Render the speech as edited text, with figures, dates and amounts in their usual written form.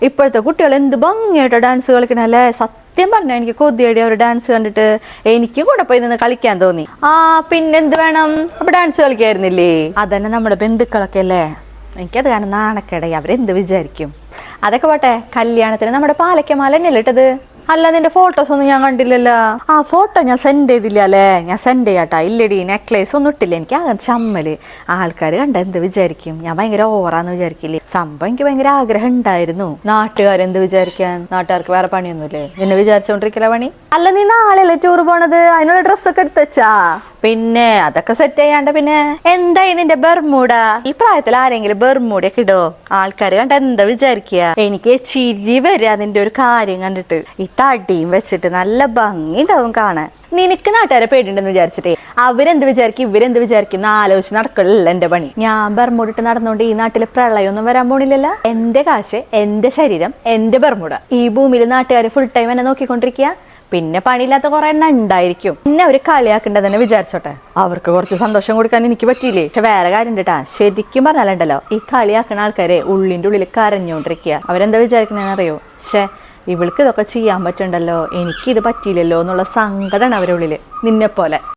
ഇപ്പോഴത്തെ കുട്ടികൾ എന്ത് ഭംഗിയായിട്ടോ ഡാൻസ് കളിക്കണല്ലേ. സത്യം പറഞ്ഞാൽ എനിക്ക് കൊതിയടി അവർ ഡാൻസ് കണ്ടിട്ട്. എനിക്കും കൂടെ പോയി നിന്ന് കളിക്കാൻ തോന്നി. പിന്നെന്ത് വേണം, അപ്പൊ ഡാൻസ് കളിക്കായിരുന്നില്ലേ? അതന്നെ നമ്മുടെ ബന്ധുക്കളൊക്കെ അല്ലേ. എനിക്കത് കാരണം നാണക്കേടായി. അവരെന്ത് വിചാരിക്കും? അതൊക്കെ പോട്ടെ, കല്യാണത്തിന് നമ്മുടെ പാലക്കമാല തന്നെയല്ലേ ഇട്ടത്? അല്ല, നിന്റെ ഫോട്ടോസ് ഒന്നും ഞാൻ കണ്ടില്ലല്ലോ. ഫോട്ടോ ഞാൻ സെൻഡ് ചെയ്തില്ല അല്ലേ? ഞാൻ സെൻഡ് ചെയ്യാട്ടാ. ഇല്ലടി, നെക്ലേസ് ഒന്നും ഇട്ടില്ല. എനിക്ക് അങ്ങനെ ചമ്മല്. ആൾക്കാർ കണ്ട എന്ത് വിചാരിക്കും? ഞാൻ ഭയങ്കര ഓവറാന്ന് വിചാരിക്കില്ലേ? സംഭവം എനിക്ക് ഭയങ്കര ആഗ്രഹം ഉണ്ടായിരുന്നു. നാട്ടുകാരെന്ത് വിചാരിക്കാൻ? നാട്ടുകാർക്ക് വേറെ പണിയൊന്നുമില്ലേ? നിന്നെ വിചാരിച്ചോണ്ടിരിക്കല പണി. അല്ല, നീ നാളെയല്ലേ ടൂർ പോണത്? അതിനുള്ള ഡ്രസ്സൊക്കെ എടുത്ത് വെച്ചാ? പിന്നെ അതൊക്കെ സെറ്റ് ചെയ്യാണ്ട് പിന്നെ എന്തായി നിന്റെ ബെർമൂഡ? ഈ പ്രായത്തിൽ ആരെങ്കിലും ബെർമൂഡൊക്കെ ഇടോ? ആൾക്കാർ കണ്ട എന്താ വിചാരിക്കുക? എനിക്ക് ചിരി വരിക അതിന്റെ ഒരു കാര്യം കണ്ടിട്ട്. ഈ തടിയും വെച്ചിട്ട് നല്ല ഭംഗി ഉണ്ടാവും കാണാൻ. നിനക്ക് നാട്ടുകാരെ പേടിയുണ്ടെന്ന് വിചാരിച്ചിട്ടേ അവരെന്ത് വിചാരിക്കും ഇവരെന്ത് വിചാരിക്കും എന്ന് ആലോചിച്ച് നടക്കലല്ല എന്റെ പണി. ഞാൻ ബെർമൂഡിട്ട് നടന്നുകൊണ്ട് ഈ നാട്ടില് പ്രളയമൊന്നും വരാൻ പോണില്ലല്ലോ. എന്റെ കാശ്, എന്റെ ശരീരം, എന്റെ ബെർമൂഡ. ഈ ഭൂമിയിൽ നാട്ടുകാർ ഫുൾ ടൈം എന്നെ നോക്കിക്കൊണ്ടിരിക്കുക. പിന്നെ പണിയില്ലാത്ത കുറെ എണ്ണ ഉണ്ടായിരിക്കും. പിന്നെ അവര് കളിയാക്കണ്ടെന്ന് വിചാരിച്ചോട്ടെ. അവർക്ക് കുറച്ച് സന്തോഷം കൊടുക്കാൻ എനിക്ക് പറ്റിയില്ലേ? പക്ഷെ വേറെ കാര്യം കേട്ടാ, ശരിക്കും പറഞ്ഞാലുണ്ടല്ലോ, ഈ കളിയാക്കുന്ന ആൾക്കാരെ ഉള്ളിന്റെ ഉള്ളിൽ കരഞ്ഞോണ്ടിരിക്കുക. അവരെന്താ വിചാരിക്കണേന്ന് അറിയോ? ഇവൾക്ക് ഇതൊക്കെ ചെയ്യാൻ പറ്റുണ്ടല്ലോ, എനിക്കിത് പറ്റിയില്ലല്ലോ എന്നുള്ള സങ്കടമാണ് അവരുടെ ഉള്ളില്. നിന്നെ പോലെ.